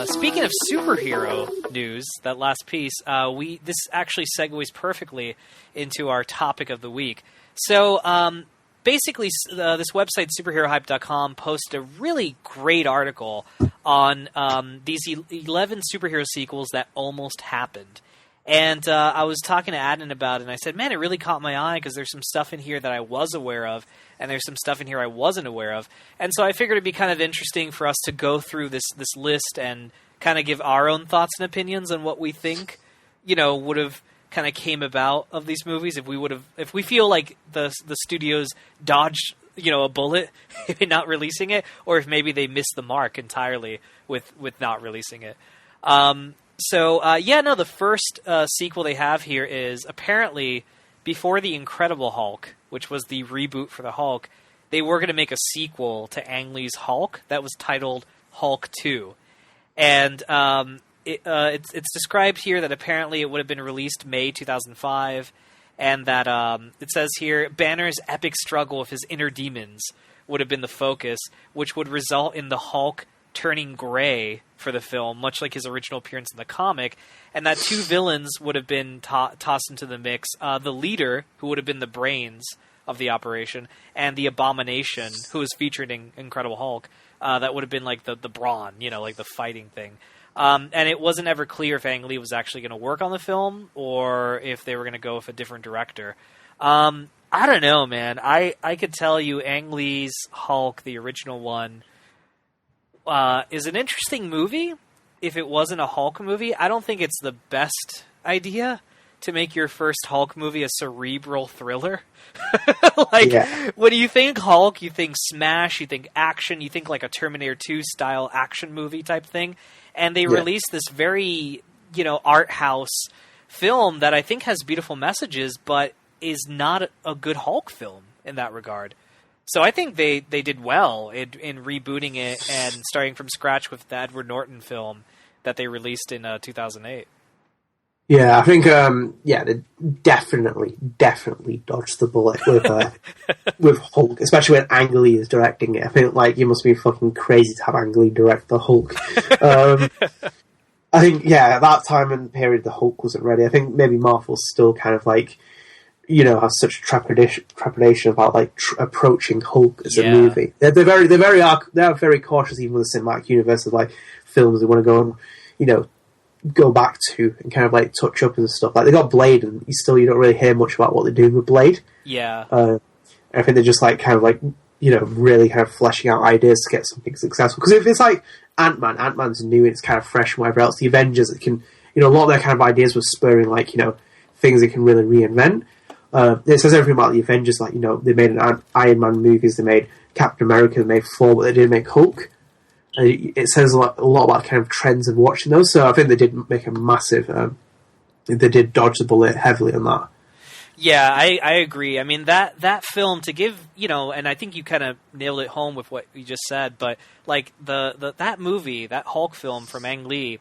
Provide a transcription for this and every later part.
speaking of superhero news, that last piece, this actually segues perfectly into our topic of the week. So, basically, this website, superherohype.com, posted a really great article on these 11 superhero sequels that almost happened. And I was talking to Adnan about it, and I said, man, it really caught my eye because there's some stuff in here that I was aware of, and there's some stuff in here I wasn't aware of. And so I figured it'd be kind of interesting for us to go through this list and kind of give our own thoughts and opinions on what we think, would have kind of came about of these movies if we feel like the studios dodged a bullet in not releasing it, or if maybe they missed the mark entirely with not releasing it. The first sequel they have here is apparently before The Incredible Hulk, which was the reboot for the Hulk. They were going to make a sequel to Ang Lee's Hulk that was titled Hulk 2, and it's described here that apparently it would have been released May 2005, and that it says here Banner's epic struggle with his inner demons would have been the focus, which would result in the Hulk turning gray for the film, much like his original appearance in the comic, and that two villains would have been tossed into the mix. The leader, who would have been the brains of the operation, and the Abomination, who was featured in Incredible Hulk, that would have been like the brawn, like the fighting thing. And it wasn't ever clear if Ang Lee was actually going to work on the film or if they were going to go with a different director. I don't know, man. I could tell you Ang Lee's Hulk, the original one, is an interesting movie. If it wasn't a Hulk movie, I don't think it's the best idea to make your first Hulk movie a cerebral thriller. When you think Hulk, you think smash, you think action, you think like a Terminator 2 style action movie type thing. And they released this very, art house film that I think has beautiful messages, but is not a good Hulk film in that regard. So I think they did well in rebooting it and starting from scratch with the Edward Norton film that they released in 2008. Yeah, I think they definitely dodged the bullet with Hulk, especially when Ang Lee is directing it. I think you must be fucking crazy to have Ang Lee direct the Hulk. I think at that time and period the Hulk wasn't ready. I think maybe Marvel's still kind of have such trepidation about approaching Hulk as a movie. They're very cautious even with the cinematic universe of films they want to go and go back to and kind of touch up and stuff. They got Blade, and you don't really hear much about what they're doing with Blade. Yeah. I think they're just really kind of fleshing out ideas to get something successful. Because if it's Ant-Man's new and it's kind of fresh and whatever else, the Avengers, it can, a lot of their kind of ideas were spurring things they can really reinvent. It says everything about the Avengers, they made an Iron Man movies, they made Captain America, they made Thor, but they didn't make Hulk. It says a lot about kind of trends of watching those, so I think they did make a massive... they did dodge the bullet heavily on that. Yeah, I agree. I mean, that film, to give, and I think you kind of nailed it home with what you just said, but, that movie, that Hulk film from Ang Lee,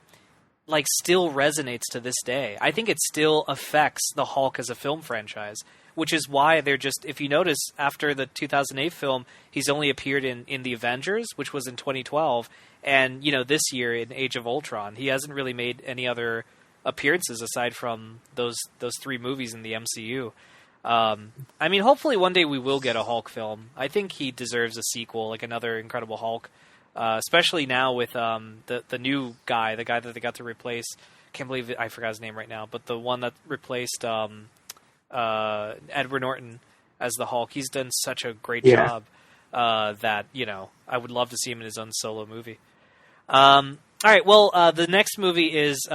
still resonates to this day. I think it still affects the Hulk as a film franchise, which is why they're just, if you notice, after the 2008 film, he's only appeared in The Avengers, which was in 2012, and, this year in Age of Ultron. He hasn't really made any other appearances aside from those three movies in the MCU. I mean, hopefully one day we will get a Hulk film. I think he deserves a sequel, another Incredible Hulk. Especially now with the new guy, the guy that they got to replace. Can't believe I forgot his name right now, but the one that replaced Edward Norton as the Hulk. He's done such a great job that I would love to see him in his own solo movie. All right, well, the next movie is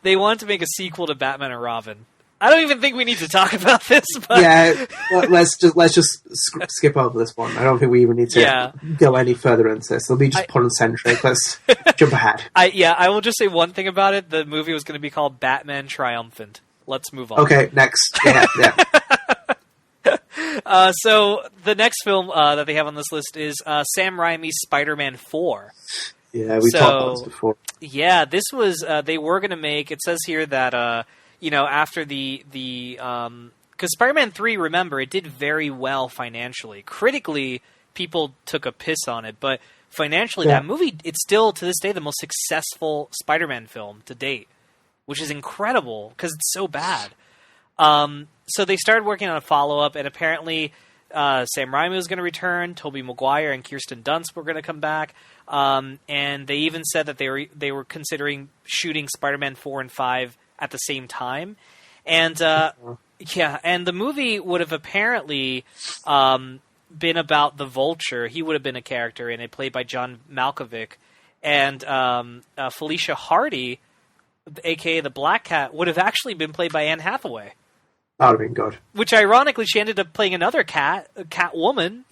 they want to make a sequel to Batman and Robin. I don't even think we need to talk about this. But... let's just skip over this one. I don't think we even need to go any further into this. It'll be just porn-centric. Let's jump ahead. I will just say one thing about it. The movie was going to be called Batman Triumphant. Let's move on. Okay, next. Yeah. So the next film that they have on this list is Sam Raimi's Spider-Man 4. Yeah, we talked about this before. Yeah, this was they were going to make. It says here that. After the because Spider-Man 3, remember, it did very well financially. Critically, people took a piss on it, but financially, that movie, it's still, to this day, the most successful Spider-Man film to date, which is incredible because it's so bad. So they started working on a follow-up, and apparently Sam Raimi was going to return, Tobey Maguire and Kirsten Dunst were going to come back, and they even said that they were considering shooting Spider-Man 4 and 5 at the same time. And and the movie would have apparently been about the Vulture. He would have been a character in it, played by John Malkovich, and Felicia Hardy, a.k.a. the Black Cat, would have actually been played by Anne Hathaway. That would have been good. Which, ironically, she ended up playing another Catwoman,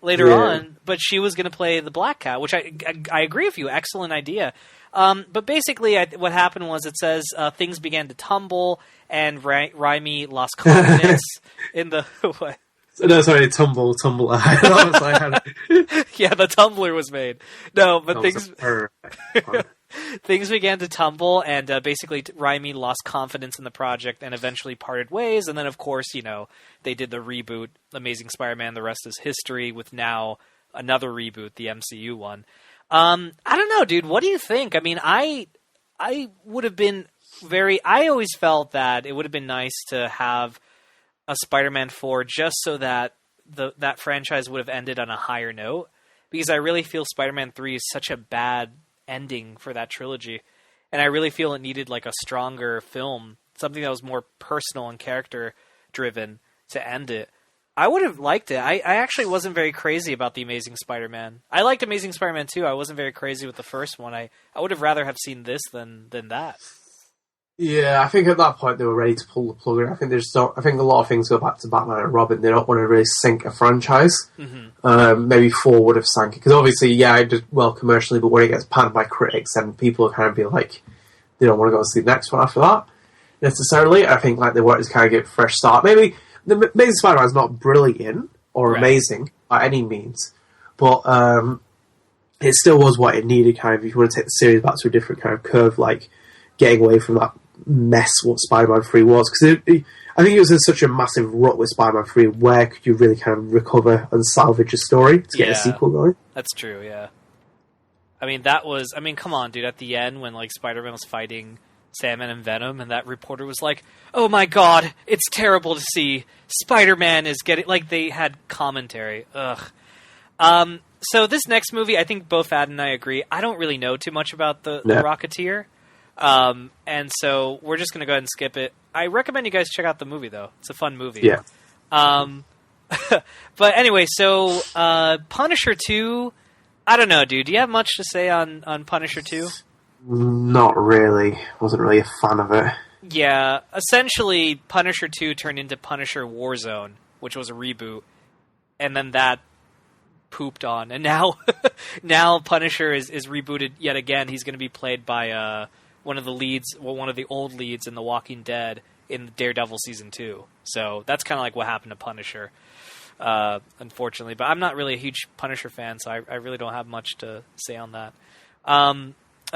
later on, but she was going to play the Black Cat, which I agree with you. Excellent idea. But basically, what happened was, it says things began to tumble, and Raimi lost confidence in the... What? No, sorry, tumble. Yeah, the tumbler was made. No, but things began to tumble, and basically Raimi lost confidence in the project and eventually parted ways. And then, of course, they did the reboot, Amazing Spider-Man, the rest is history, with now another reboot, the MCU one. I don't know, dude. What do you think? I mean, I would have been I always felt that it would have been nice to have a Spider-Man 4 just so that that franchise would have ended on a higher note, because I really feel Spider-Man 3 is such a bad ending for that trilogy, and I really feel it needed like a stronger film, something that was more personal and character driven to end it. I would have liked it. I actually wasn't very crazy about the Amazing Spider-Man. I liked Amazing Spider-Man 2. I wasn't very crazy with the first one. I would have rather have seen this than that. Yeah, I think at that point they were ready to pull the plug. I think I think a lot of things go back to Batman and Robin. They don't want to really sink a franchise. Mm-hmm. Maybe 4 would have sank it, because obviously, it did well commercially, but when it gets panned by critics, then people will kind of be like, they don't want to go see the next one after that necessarily. I think they want to kind of get a fresh start. Maybe the Amazing Spider-Man is not brilliant or amazing by any means, but it still was what it needed. Kind of, if you want to take the series back to a different kind of curve, like getting away from that mess what Spider-Man 3 was, because I think it was in such a massive rut with Spider-Man 3. Where could you really kind of recover and salvage a story to get a sequel going? That's true, yeah. I mean, come on, dude, at the end when Spider-Man was fighting Sandman and Venom, and that reporter was like, oh my god, it's terrible to see Spider-Man is getting... they had commentary. Ugh. So this next movie, I think both Ad and I agree, I don't really know too much about the Rocketeer. And so we're just going to go ahead and skip it. I recommend you guys check out the movie, though. It's a fun movie. Yeah. But anyway, so Punisher 2, I don't know, dude. Do you have much to say on Punisher 2? Not really. Wasn't really a fan of it. Yeah. Essentially, Punisher 2 turned into Punisher Warzone, which was a reboot. And then that pooped on. And now Punisher is rebooted yet again. He's going to be played by... one of the old leads in The Walking Dead in Daredevil Season 2. So that's kind of what happened to Punisher, unfortunately. But I'm not really a huge Punisher fan, so I really don't have much to say on that.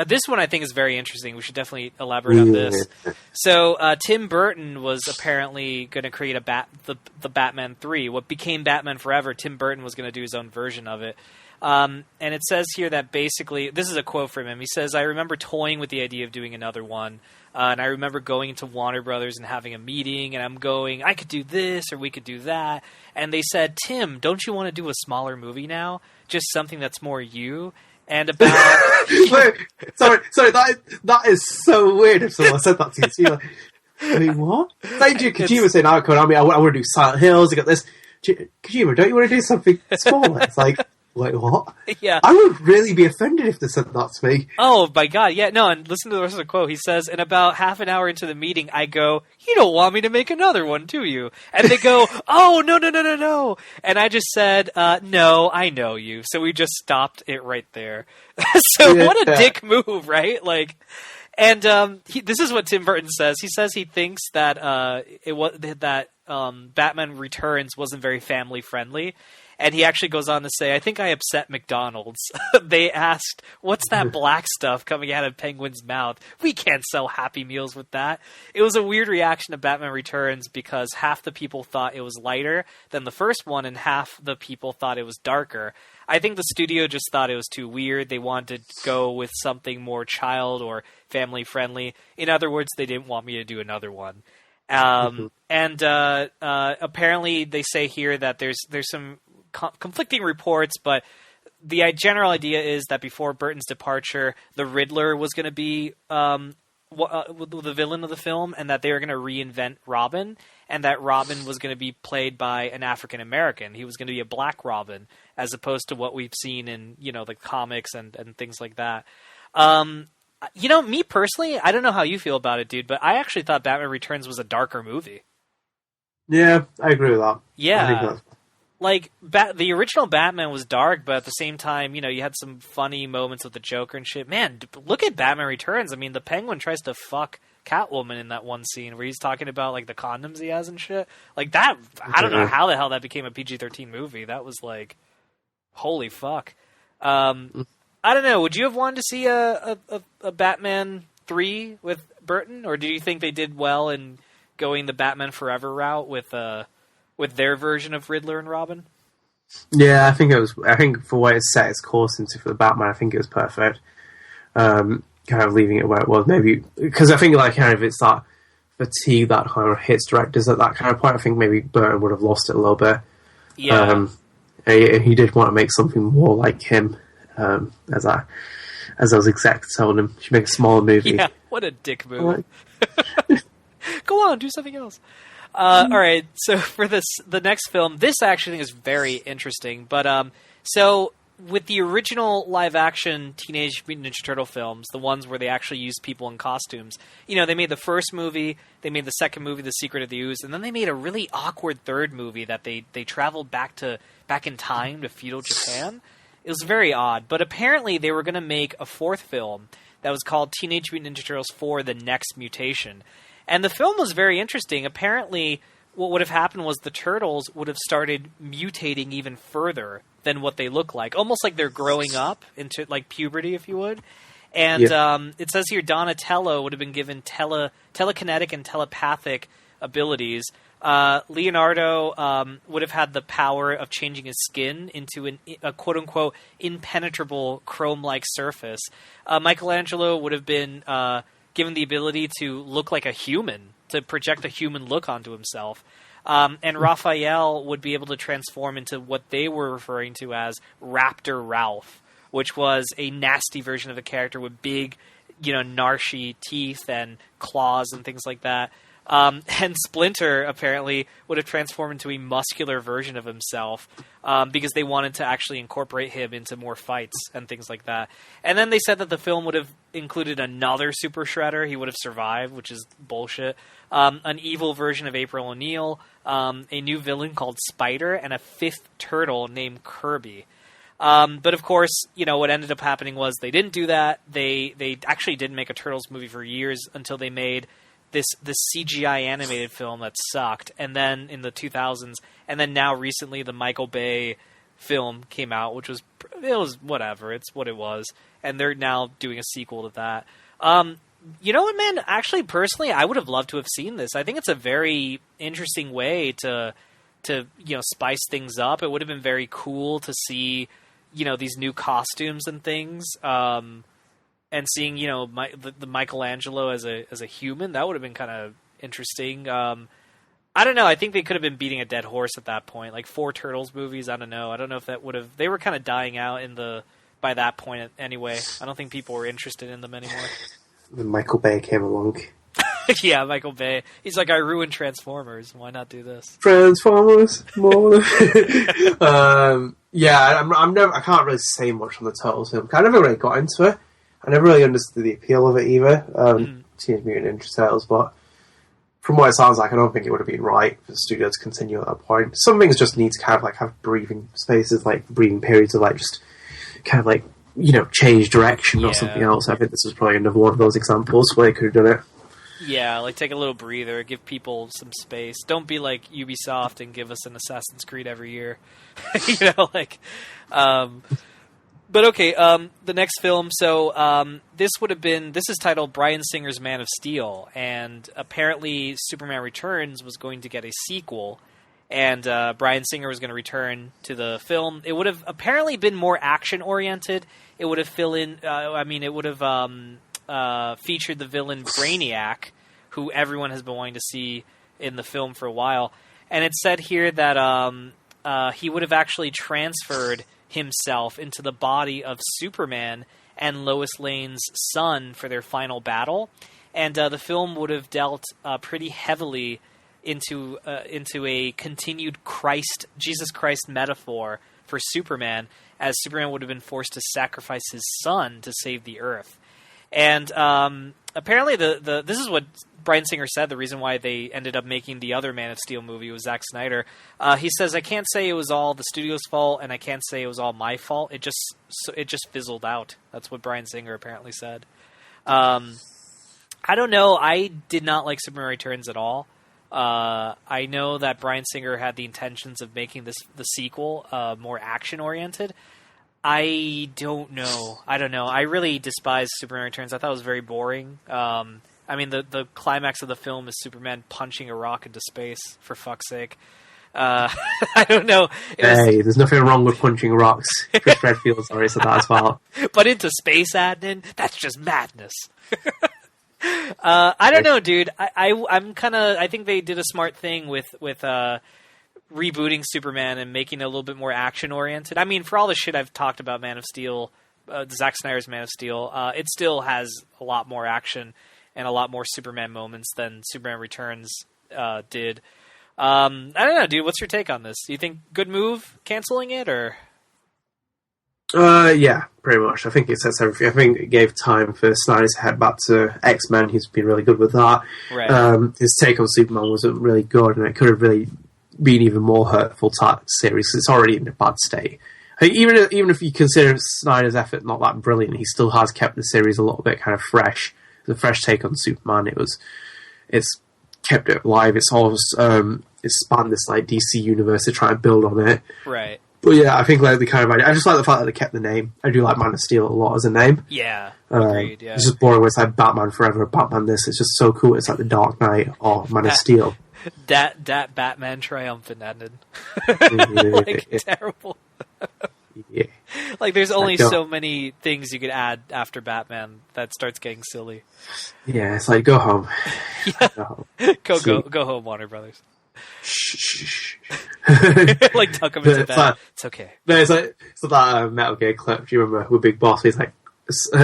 This one I think is very interesting. We should definitely elaborate on this. So Tim Burton was apparently going to create the Batman 3. What became Batman Forever, Tim Burton was going to do his own version of it. And it says here that basically, this is a quote from him. He says, I remember toying with the idea of doing another one. And I remember going into Warner Brothers and having a meeting, and I'm going, I could do this or we could do that. And they said, Tim, don't you want to do a smaller movie now? Just something that's more you. And about... Wait, sorry, that is so weird if someone said that to you. So you're like, wait, what? Like Kojima saying, I want to do Silent Hills, I got this. Kojima, don't you want to do something smaller? It's like... Wait, what? Yeah. I would really be offended if they said that to me. Oh, my God. Yeah, no, and listen to the rest of the quote. He says, and about half an hour into the meeting, I go, you don't want me to make another one, do you? And they go, oh, no. And I just said, no, I know you. So we just stopped it right there. What a dick move, right? And this is what Tim Burton says. He says he thinks that Batman Returns wasn't very family friendly. And he actually goes on to say, I think I upset McDonald's. They asked, what's that black stuff coming out of Penguin's mouth? We can't sell Happy Meals with that. It was a weird reaction to Batman Returns because half the people thought it was lighter than the first one and half the people thought it was darker. I think the studio just thought it was too weird. They wanted to go with something more child or family friendly. In other words, they didn't want me to do another one. And apparently they say here that there's some conflicting reports, but the general idea is that before Burton's departure, the Riddler was going to be the villain of the film, and that they were going to reinvent Robin, and that Robin was going to be played by an African American. He was going to be a black Robin, as opposed to what we've seen in the comics and things like that. Me personally, I don't know how you feel about it, dude, but I actually thought Batman Returns was a darker movie. Yeah, I agree with that. Yeah. Like, the original Batman was dark, but at the same time, you had some funny moments with the Joker and shit. Man, look at Batman Returns. I mean, the Penguin tries to fuck Catwoman in that one scene where he's talking about, like, the condoms he has and shit. Like, that, I don't know how the hell that became a PG-13 movie. That was, like, holy fuck. I don't know. Would you have wanted to see a Batman 3 with Burton, or do you think they did well in going the Batman Forever route with their version of Riddler and Robin? Yeah, I think for what it set its course into for the Batman, I think it was perfect. Kind of leaving it where it was, maybe because I think like kind of it's that fatigue that kind of hits directors at that kind of point. I think maybe Burton would have lost it a little bit. Yeah, he did want to make something more like him. As those execs told him, you should make a smaller movie. Yeah, what a dick move. Go on, do something else. All right, so for the next film, this actually is very interesting. But so with the original live-action Teenage Mutant Ninja Turtle films, the ones where they actually used people in costumes, they made the first movie, they made the second movie, The Secret of the Ooze, and then they made a really awkward third movie that they traveled back in time to feudal Japan. It was very odd, but apparently they were going to make a fourth film that was called Teenage Mutant Ninja Turtles 4: The Next Mutation. And the film was very interesting. Apparently, what would have happened was the Turtles would have started mutating even further than what they look like. Almost like they're growing up into, like, puberty, if you would. And it says here Donatello would have been given telekinetic and telepathic abilities. Leonardo would have had the power of changing his skin into a quote-unquote impenetrable chrome-like surface. Michelangelo would have been given the ability to look like a human, to project a human look onto himself. And Raphael would be able to transform into what they were referring to as Raptor Ralph, which was a nasty version of a character with big, gnarly teeth and claws and things like that. And Splinter apparently would have transformed into a muscular version of himself because they wanted to actually incorporate him into more fights and things like that. And then they said that the film would have included another Super Shredder. He would have survived, which is bullshit. An evil version of April O'Neil, a new villain called Spider, and a fifth turtle named Kirby. But of course, what ended up happening was they didn't do that. They actually didn't make a Turtles movie for years until they made this CGI animated film that sucked, and then in the 2000s, and then now recently the Michael Bay film came out, which was whatever, it's what it was, and they're now doing a sequel to that. You know what, man? Actually, personally, I would have loved to have seen this. I think it's a very interesting way to spice things up. It would have been very cool to see these new costumes and things. And seeing, the Michelangelo as a human, that would have been kind of interesting. I don't know. I think they could have been beating a dead horse at that point. Like 4 Turtles movies, I don't know. I don't know if that would have... They were kind of dying out by that point anyway. I don't think people were interested in them anymore. When Michael Bay came along. Yeah, Michael Bay. He's like, I ruined Transformers. Why not do this? Transformers, more. Yeah, I can't really say much on the Turtles film. I never really got into it. I never really understood the appeal of it either, Teenage Mutant Ninja Turtles, but from what it sounds like, I don't think it would have been right for the studio to continue at that point. Some things just need to kind of like have breathing spaces, like breathing periods of like just kind of like, change direction or something else. I think this is probably another one of those examples where they could have done it. Yeah, like take a little breather, give people some space. Don't be like Ubisoft and give us an Assassin's Creed every year. But okay, the next film. So this is titled Bryan Singer's Man of Steel, and apparently Superman Returns was going to get a sequel, and Bryan Singer was going to return to the film. It would have apparently been more action oriented. It would have featured the villain Brainiac, who everyone has been wanting to see in the film for a while. And it said here that he would have actually transferred himself into the body of Superman and Lois Lane's son for their final battle. And the film would have dealt pretty heavily into a continued Jesus Christ metaphor for Superman, as Superman would have been forced to sacrifice his son to save the Earth. And apparently, this is what Bryan Singer said. The reason why they ended up making the other Man of Steel movie was Zack Snyder. He says, "I can't say it was all the studio's fault, and I can't say it was all my fault. It just fizzled out." That's what Bryan Singer apparently said. I don't know. I did not like Superman Returns at all. I know that Bryan Singer had the intentions of making the sequel more action oriented. I don't know. I really despise Superman Returns. I thought it was very boring. I mean, the climax of the film is Superman punching a rock into space, for fuck's sake. I don't know. There's nothing wrong with punching rocks. Chris Redfield's already said that as well. But into space, Adnan? That's just madness. I don't know, dude. I think they did a smart thing with rebooting Superman and making it a little bit more action-oriented. I mean, for all the shit I've talked about Man of Steel, Zack Snyder's Man of Steel, it still has a lot more action and a lot more Superman moments than Superman Returns did. I don't know, dude. What's your take on this? Do you think good move canceling it, or...? Yeah, pretty much. I think it sets everything. I think it gave time for Snyder to head back to X-Men. He's been really good with that. Right. His take on Superman wasn't really good, and it could have really been even more hurtful to that series, because it's already in a bad state. I think even if you consider Snyder's effort not that brilliant, he still has kept the series a little bit kind of fresh. The fresh take on Superman. It's kept it alive. It's always it's spanned this like DC universe to try and build on it. Right. But yeah, I think like the kind of idea. I just like the fact that they kept the name. I do like Man of Steel a lot as a name. Yeah, agreed. Yeah, it's just boring when it's like Batman Forever, Batman this. It's just so cool. It's like the Dark Knight or Man of Steel. That Batman triumphant ended. Like terrible. Yeah. Like there's only so many things you could add after Batman that starts getting silly. Yeah, it's like go home. Yeah. Go home, Warner Brothers. Shh. Like tuck him into bed. It's okay. No, it's like that Metal Gear clip. Do you remember with Big Boss? He's like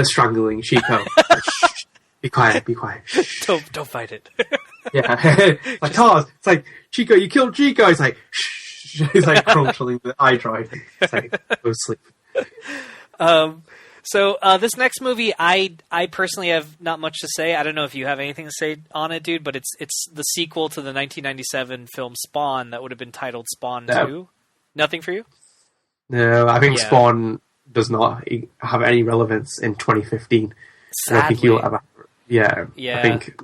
strangling Chico. Like, shh, be quiet. Shh. Don't fight it. Yeah, like Cars. It's like Chico, you killed Chico. He's like shh. He's like crunching the eye dry. It's like go sleep. So this next movie, I personally have not much to say. I don't know if you have anything to say on it, dude. But it's the sequel to the 1997 film Spawn that would have been titled Spawn 2. Nothing for you? No, I think Spawn does not have any relevance in 2015. Sadly. I don't think he'll ever. Yeah. I think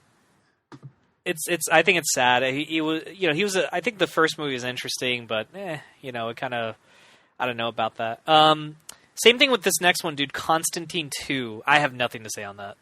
I think it's sad. He was, I think the first movie was interesting, but it kind of, I don't know about that. Same thing with this next one, dude. Constantine 2. I have nothing to say on that.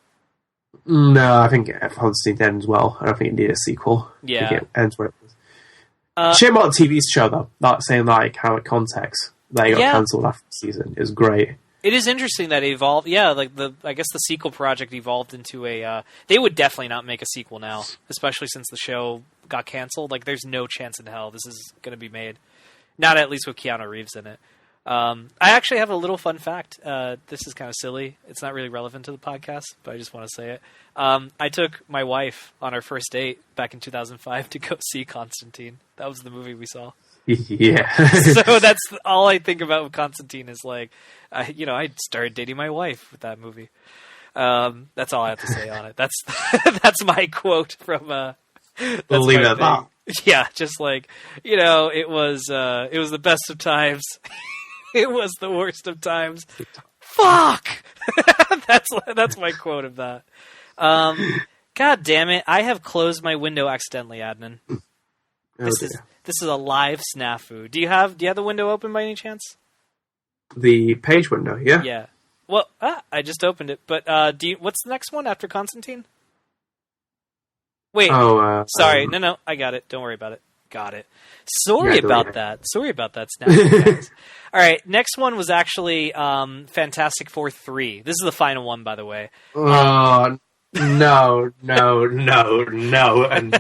No, I think Constantine ends well. I don't think it needed a sequel. Yeah. I think it ends where it was. Shame about the TV show, though. Not saying like how it context that it got cancelled after the season is great. It is interesting that it evolved. Yeah, like I guess the sequel project evolved into a. They would definitely not make a sequel now, especially since the show got canceled. Like, there's no chance in hell this is going to be made. Not at least with Keanu Reeves in it. I actually have a little fun fact. This is kind of silly. It's not really relevant to the podcast, but I just want to say it. I took my wife on our first date back in 2005 to go see Constantine. That was the movie we saw. Yeah. So that's all I think about with Constantine is like, I started dating my wife with that movie. That's all I have to say on it. That's my quote from. We'll leave it at that. Yeah, just like it was the best of times. It was the worst of times. Fuck. That's my quote of that. God damn it! I have closed my window accidentally, Adnan. This is a live snafu. Do you have the window open by any chance? The page window, yeah. Yeah. Well, I just opened it. But what's the next one after Constantine? Wait. Oh, sorry. No, I got it. Don't worry about it. Got it. Sorry about that, snafu, guys. All right, next one was actually Fantastic Four 3. This is the final one, by the way. Oh, no, and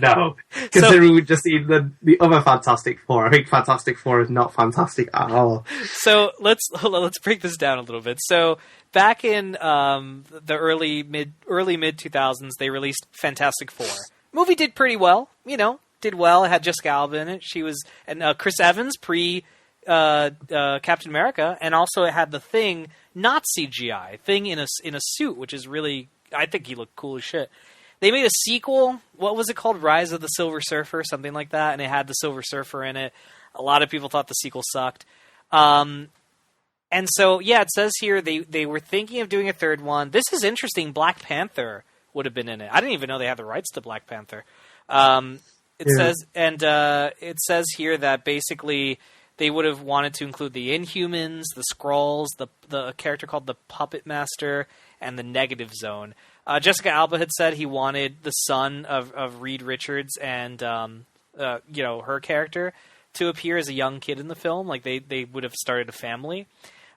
no. Considering we've just seen the other Fantastic Four, I think Fantastic Four is not fantastic at all. So let's break this down a little bit. So back in the early mid 2000s, they released Fantastic Four. Movie did pretty well, did well. It had Jessica Alba in it. She was and Chris Evans pre Captain America, and also it had the Thing, not CGI, Thing in a suit, which is really, I think he looked cool as shit. They made a sequel. What was it called? Rise of the Silver Surfer, something like that, and it had the Silver Surfer in it. A lot of people thought the sequel sucked. And so, yeah, it says here they were thinking of doing a third one. This is interesting. Black Panther would have been in it. I didn't even know they had the rights to Black Panther. It says here that basically they would have wanted to include the Inhumans, the Skrulls, the character called the Puppet Master, and the Negative Zone. Jessica Alba had said he wanted the son of Reed Richards and her character to appear as a young kid in the film, like they would have started a family.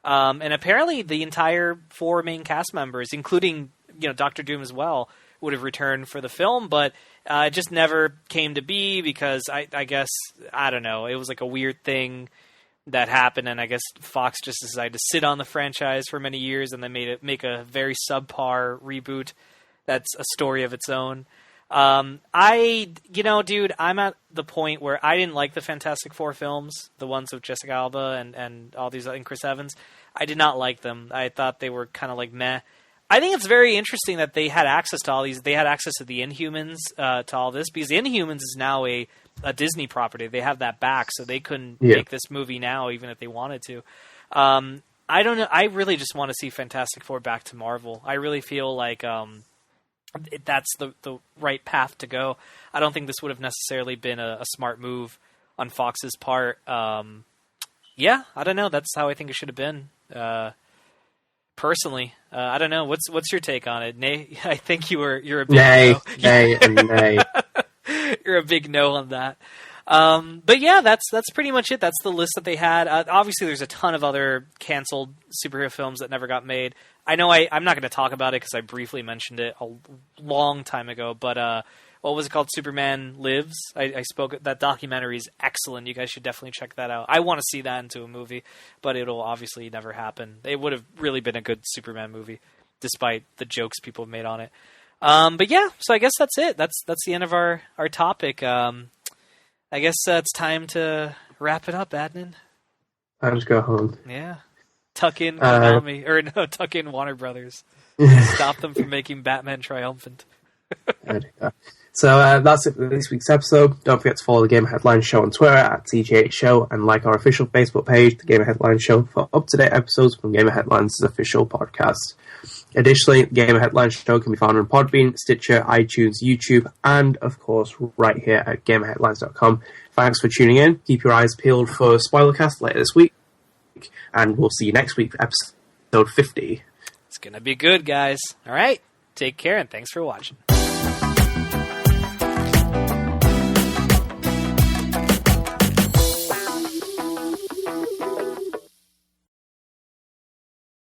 And apparently the entire 4 main cast members, including Doctor Doom as well, would have returned for the film, but it just never came to be because I guess, I don't know, it was like a weird thing that happened, and I guess Fox just decided to sit on the franchise for many years and then make a very subpar reboot that's a story of its own. Dude, I'm at the point where I didn't like the Fantastic Four films, the ones with Jessica Alba and all these, and Chris Evans. I did not like them. I thought they were kind of like meh. I think it's very interesting that they had access to all these. They had access to the Inhumans, to all this, because the Inhumans is now a Disney property. They have that back, so they couldn't make this movie now, even if they wanted to. I don't know. I really just want to see Fantastic Four back to Marvel. I really feel like that's the right path to go. I don't think this would have necessarily been a smart move on Fox's part. Yeah, I don't know. That's how I think it should have been. Personally, I don't know. What's your take on it? Nay, I think you're a big no. Nay. You're a big no on that. But yeah, that's pretty much it. That's the list that they had. Obviously, there's a ton of other canceled superhero films that never got made. I know I'm not going to talk about it because I briefly mentioned it a long time ago. But what was it called? Superman Lives. I spoke. That documentary is excellent. You guys should definitely check that out. I want to see that into a movie, but it'll obviously never happen. It would have really been a good Superman movie, despite the jokes people have made on it. But yeah, so I guess that's it. That's the end of our topic. I guess it's time to wrap it up, Adnan. I'll just go home. Yeah. Tuck in Konami, tuck in Warner Brothers. Stop them from making Batman triumphant. So that's it for this week's episode. Don't forget to follow the Gamer Headlines Show on Twitter at TGH Show and like our official Facebook page, the Gamer Headlines Show, for up-to-date episodes from Gamer Headlines' official podcast. Additionally, the Gamer Headlines Show can be found on Podbean, Stitcher, iTunes, YouTube, and, of course, right here at GamerHeadlines.com. Thanks for tuning in. Keep your eyes peeled for Spoilercast later this week, and we'll see you next week for episode 50. It's going to be good, guys. All right. Take care, and thanks for watching.